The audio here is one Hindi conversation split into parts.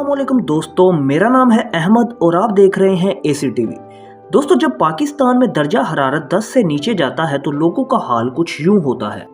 अस्सलामुअलैकुम दोस्तों, मेरा नाम है अहमद और आप देख रहे हैं एसी टीवी। दोस्तों, जब पाकिस्तान में दर्जा हरारत 10 से नीचे जाता है तो लोगों का हाल कुछ यूं होता है।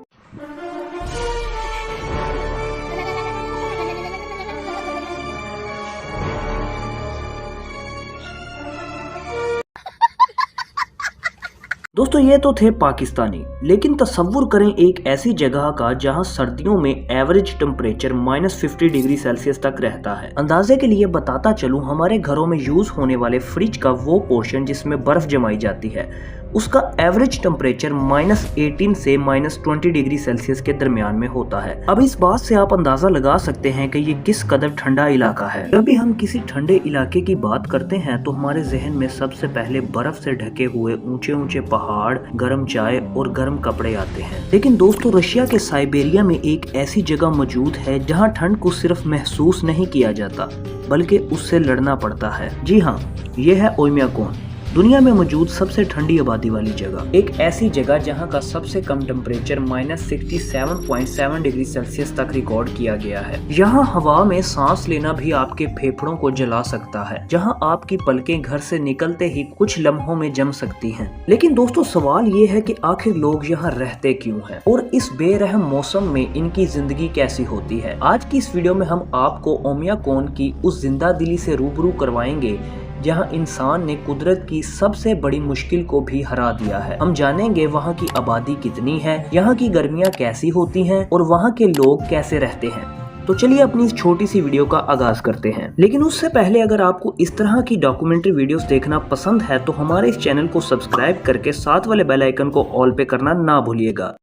दोस्तों, ये तो थे पाकिस्तानी, लेकिन तसव्वुर करें एक ऐसी जगह का जहां सर्दियों में एवरेज टेम्परेचर -50 डिग्री सेल्सियस तक रहता है। अंदाजे के लिए बताता चलूं, हमारे घरों में यूज होने वाले फ्रिज का वो पोर्शन जिसमें बर्फ जमाई जाती है, उसका एवरेज टेम्परेचर -18 से -20 डिग्री सेल्सियस के दरमियान में होता है। अब इस बात से आप अंदाजा लगा सकते हैं कि ये किस कदर ठंडा इलाका है। जब भी हम किसी ठंडे इलाके की बात करते हैं तो हमारे जहन में सबसे पहले बर्फ से ढके हुए ऊंचे ऊंचे पहाड़, गर्म चाय और गर्म कपड़े आते हैं। लेकिन दोस्तों, रशिया के साइबेरिया में एक ऐसी जगह मौजूद है जहाँ ठंड को सिर्फ महसूस नहीं किया जाता बल्कि उससे लड़ना पड़ता है। जी हाँ, ये है ओयम्याकोन, दुनिया में मौजूद सबसे ठंडी आबादी वाली जगह। एक ऐसी जगह जहां का सबसे कम टेम्परेचर -67.7 डिग्री सेल्सियस तक रिकॉर्ड किया गया है। यहाँ हवा में सांस लेना भी आपके फेफड़ों को जला सकता है, जहां आपकी पलकें घर से निकलते ही कुछ लम्हों में जम सकती हैं। लेकिन दोस्तों, सवाल ये है कि आखिर लोग यहाँ रहते क्यों हैं और इस बेरहम मौसम में इनकी जिंदगी कैसी होती है। आज की इस वीडियो में हम आपको ओयम्याकोन की उस जिंदा दिली से रूबरू करवाएंगे जहां इंसान ने कुदरत की सबसे बड़ी मुश्किल को भी हरा दिया है। हम जानेंगे वहां की आबादी कितनी है, यहाँ की गर्मियाँ कैसी होती हैं और वहां के लोग कैसे रहते हैं। तो चलिए अपनी इस छोटी सी वीडियो का आगाज करते हैं। लेकिन उससे पहले अगर आपको इस तरह की डॉक्यूमेंट्री वीडियोस देखना पसंद है तो हमारे इस चैनल को सब्सक्राइब करके साथ वाले बेल आइकन को ऑल पे करना ना भूलिएगा।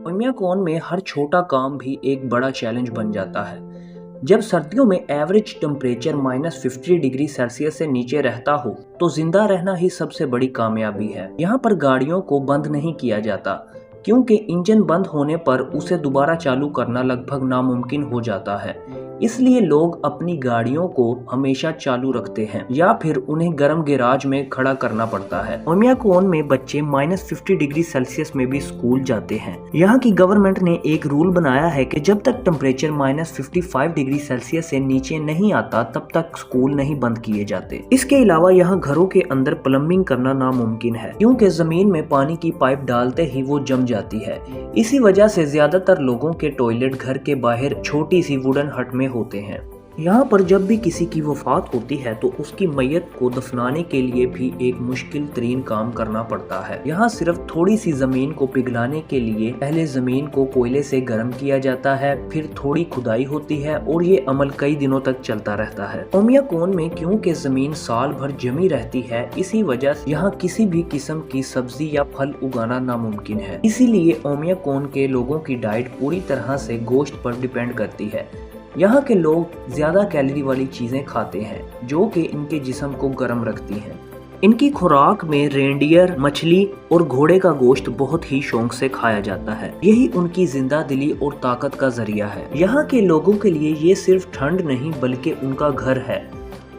ओयम्याकोन में हर छोटा काम भी एक बड़ा चैलेंज बन जाता है। जब सर्दियों में एवरेज टेम्परेचर -50 डिग्री सेल्सियस से नीचे रहता हो तो जिंदा रहना ही सबसे बड़ी कामयाबी है। यहाँ पर गाड़ियों को बंद नहीं किया जाता क्योंकि इंजन बंद होने पर उसे दोबारा चालू करना लगभग नामुमकिन हो जाता है। इसलिए लोग अपनी गाड़ियों को हमेशा चालू रखते हैं या फिर उन्हें गर्म गैराज में खड़ा करना पड़ता है। ओयम्याकोन में बच्चे -50 डिग्री सेल्सियस में भी स्कूल जाते हैं। यहाँ की गवर्नमेंट ने एक रूल बनाया है कि जब तक टेम्परेचर -55 डिग्री सेल्सियस से नीचे नहीं आता तब तक स्कूल नहीं बंद किए जाते। इसके अलावा यहाँ घरों के अंदर प्लम्बिंग करना नामुमकिन है क्योंकि जमीन में पानी की पाइप डालते ही वो जम जाती है। इसी वजह से ज्यादातर लोगों के टॉयलेट घर के बाहर छोटी सी वुडन हट में होते हैं। यहाँ पर जब भी किसी की वफात होती है तो उसकी मैयत को दफनाने के लिए भी एक मुश्किल तरीन काम करना पड़ता है। यहाँ सिर्फ थोड़ी सी जमीन को पिघलाने के लिए पहले जमीन को कोयले से गर्म किया जाता है, फिर थोड़ी खुदाई होती है और ये अमल कई दिनों तक चलता रहता है। ओयम्याकोन में क्योंकि जमीन साल भर जमी रहती है, इसी वजह से यहाँ किसी भी किस्म की सब्जी या फल उगाना नामुमकिन है। इसीलिए ओयम्याकोन के लोगों की डाइट पूरी तरह से गोश्त पर डिपेंड करती है। यहाँ के लोग ज्यादा कैलोरी वाली चीजें खाते हैं जो कि इनके जिस्म को गर्म रखती हैं। इनकी खुराक में रेंडियर, मछली और घोड़े का गोश्त बहुत ही शौक से खाया जाता है। यही उनकी जिंदा दिली और ताकत का जरिया है। यहाँ के लोगों के लिए ये सिर्फ ठंड नहीं बल्कि उनका घर है।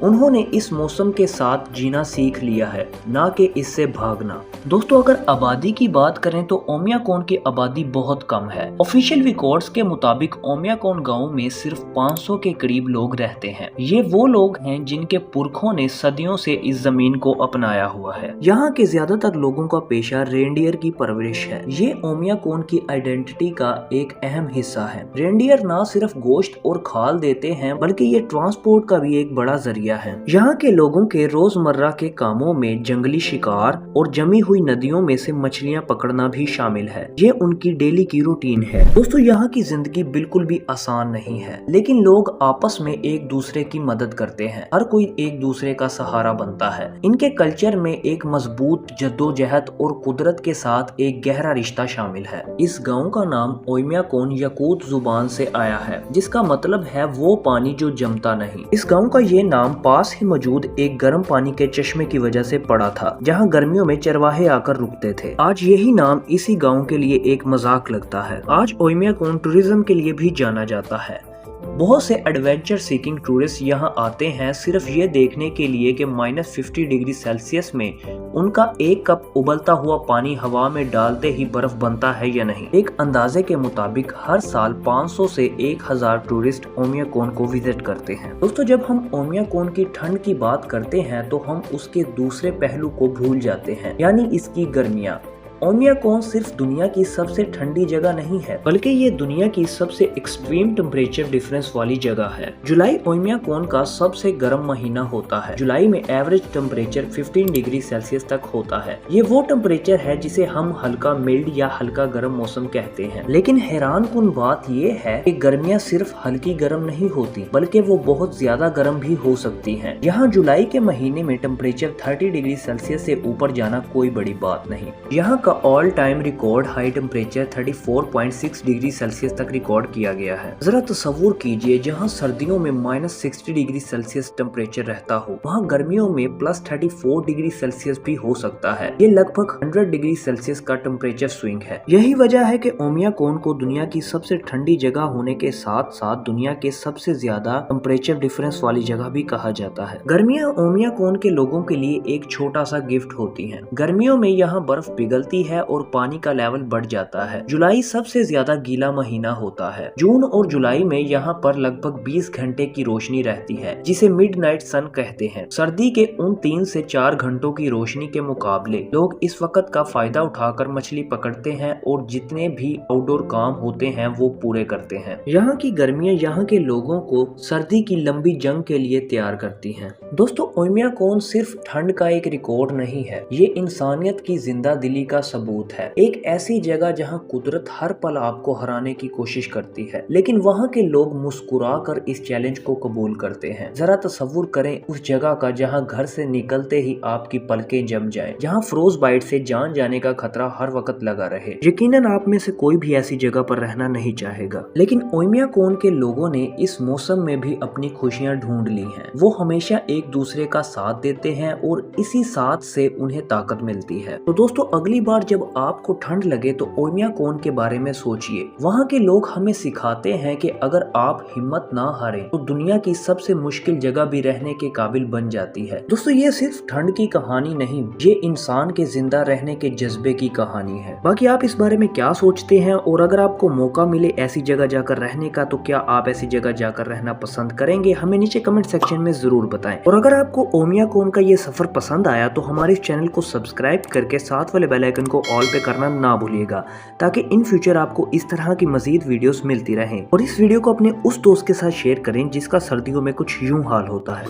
उन्होंने इस मौसम के साथ जीना सीख लिया है, ना कि इससे भागना। दोस्तों, अगर आबादी की बात करें तो ओयम्याकोन की आबादी बहुत कम है। ऑफिशियल रिकॉर्ड्स के मुताबिक ओयम्याकोन गांव में सिर्फ 500 के करीब लोग रहते हैं। ये वो लोग हैं जिनके पुरखों ने सदियों से इस जमीन को अपनाया हुआ है। यहाँ के ज्यादातर लोगों का पेशा रेंडियर की परवरिश है। ये ओयम्याकोन की आइडेंटिटी का एक अहम हिस्सा है। रेंडियर न सिर्फ गोश्त और खाल देते हैं बल्कि ये ट्रांसपोर्ट का भी एक बड़ा जरिया है। यहाँ के लोगों के रोजमर्रा के कामों में जंगली शिकार और जमी हुई नदियों में से मछलियाँ पकड़ना भी शामिल है। ये उनकी डेली की रूटीन है। दोस्तों, यहाँ की जिंदगी बिल्कुल भी आसान नहीं है, लेकिन लोग आपस में एक दूसरे की मदद करते हैं। हर कोई एक दूसरे का सहारा बनता है। इनके कल्चर में एक मजबूत जद्दोजहद और कुदरत के साथ एक गहरा रिश्ता शामिल है। इस गाँव का नाम ओयम्याकोन यकूत जुबान से आया है, जिसका मतलब है वो पानी जो जमता नहीं। इस गाँव का ये नाम पास ही मौजूद एक गर्म पानी के चश्मे की वजह से पड़ा था, जहां गर्मियों में चरवाहे आकर रुकते थे। आज यही नाम इसी गांव के लिए एक मजाक लगता है। आज ओयम्याकोन टूरिज्म के लिए भी जाना जाता है। बहुत से एडवेंचर सीकिंग टूरिस्ट यहाँ आते हैं सिर्फ ये देखने के लिए कि -50 डिग्री सेल्सियस में उनका एक कप उबलता हुआ पानी हवा में डालते ही बर्फ बनता है या नहीं। एक अंदाजे के मुताबिक हर साल 500 से 1000 टूरिस्ट ओमियाकोन को विजिट करते हैं। दोस्तों, जब हम ओमियाकोन की ठंड की बात करते हैं तो हम उसके दूसरे पहलू को भूल जाते हैं, यानी इसकी गर्मियाँ। ओमियाकोन सिर्फ दुनिया की सबसे ठंडी जगह नहीं है, बल्कि ये दुनिया की सबसे एक्सट्रीम टेम्परेचर डिफरेंस वाली जगह है। जुलाई ओमियाकोन का सबसे गर्म महीना होता है। जुलाई में एवरेज टेम्परेचर 15 डिग्री सेल्सियस तक होता है। ये वो टेम्परेचर है जिसे हम हल्का मिल्ड या हल्का गर्म मौसम कहते हैं। लेकिन हैरान कुन बात ये है कि गर्मियाँ सिर्फ हल्की गर्म नहीं होती, बल्कि वो बहुत ज्यादा गर्म भी हो सकती हैं। यहाँ जुलाई के महीने में टेम्परेचर 30 डिग्री सेल्सियस से ऊपर जाना कोई बड़ी बात नहीं। यहाँ all time record high temperature 34.6 degree Celsius तक रिकॉर्ड किया गया है। जरा तस्वुर कीजिए, जहां सर्दियों में -60 डिग्री सेल्सियस टेम्परेचर रहता हो, वहां गर्मियों में +34 डिग्री सेल्सियस भी हो सकता है। ये लगभग 100 डिग्री सेल्सियस का टेम्परेचर स्विंग है। यही वजह है कि ओमियाकोन को दुनिया की सबसे ठंडी जगह होने के साथ साथ दुनिया के सबसे ज्यादा टेम्परेचर डिफरेंस वाली जगह भी कहा जाता है। गर्मियाँ ओमियाकोन के लोगों के लिए एक छोटा सा गिफ्ट होती है। गर्मियों में यहाँ बर्फ पिघलती है और पानी का लेवल बढ़ जाता है। जुलाई सबसे ज्यादा गीला महीना होता है। जून और जुलाई में यहाँ पर लगभग 20 घंटे की रोशनी रहती है, जिसे मिडनाइट सन कहते हैं। सर्दी के उन 3 से 4 घंटों की रोशनी के मुकाबले लोग इस वक्त का फायदा उठाकर मछली पकड़ते हैं और जितने भी आउटडोर काम होते हैं वो पूरे करते हैं। यहाँ की गर्मियाँ यहाँ के लोगों को सर्दी की लंबी जंग के लिए तैयार करती हैं। दोस्तों, ओमियाकोन सिर्फ ठंड का एक रिकॉर्ड नहीं है, ये इंसानियत की जिंदा दिली का सबूत है। एक ऐसी जगह जहां कुदरत हर पल आपको हराने की कोशिश करती है, लेकिन वहां के लोग मुस्कुरा कर इस चैलेंज को कबूल करते हैं। जरा तस्वुर करें उस जगह का जहां घर से निकलते ही आपकी पलकें जम जाएं, जहां फ्रोज बाइट से जान जाने का खतरा हर वक्त लगा रहे। यकीनन आप में से कोई भी ऐसी जगह पर रहना नहीं चाहेगा, लेकिन ओमियाकोन के लोगों ने इस मौसम में भी अपनी खुशियां ढूंढ ली हैं। वो हमेशा एक दूसरे का साथ देते हैं और इसी साथ से उन्हें ताकत मिलती है। तो दोस्तों, अगली बार जब आपको ठंड लगे तो ओमियाकोन के बारे में सोचिए। वहाँ के लोग हमें सिखाते हैं कि अगर आप हिम्मत ना हारें तो दुनिया की सबसे मुश्किल जगह भी रहने के काबिल बन जाती है। दोस्तों, ये सिर्फ ठंड की कहानी नहीं, ये इंसान के जिंदा रहने के जज्बे की कहानी है। बाकी आप इस बारे में क्या सोचते हैं, और अगर आपको मौका मिले ऐसी जगह जाकर रहने का तो क्या आप ऐसी जगह जाकर रहना पसंद करेंगे? हमें नीचे कमेंट सेक्शन में जरूर बताएं। और अगर आपको ओमियाकोन का ये सफर पसंद आया तो हमारे इस चैनल को सब्सक्राइब करके साथ वाले बेल आइकन को ऑल पे करना ना भूलिएगा, ताकि इन फ्यूचर आपको इस तरह की मजीद वीडियोस मिलती रहें। और इस वीडियो को अपने उस दोस्त के साथ शेयर करें जिसका सर्दियों में कुछ यूं हाल होता है।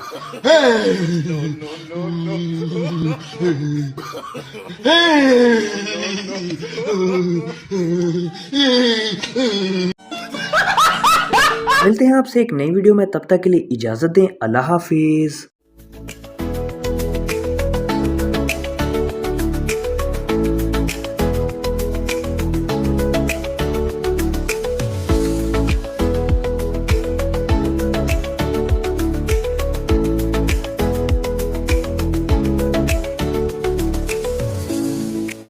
मिलते हैं आपसे एक नई वीडियो में, तब तक के लिए इजाजत दें। अल्लाह हाफिज।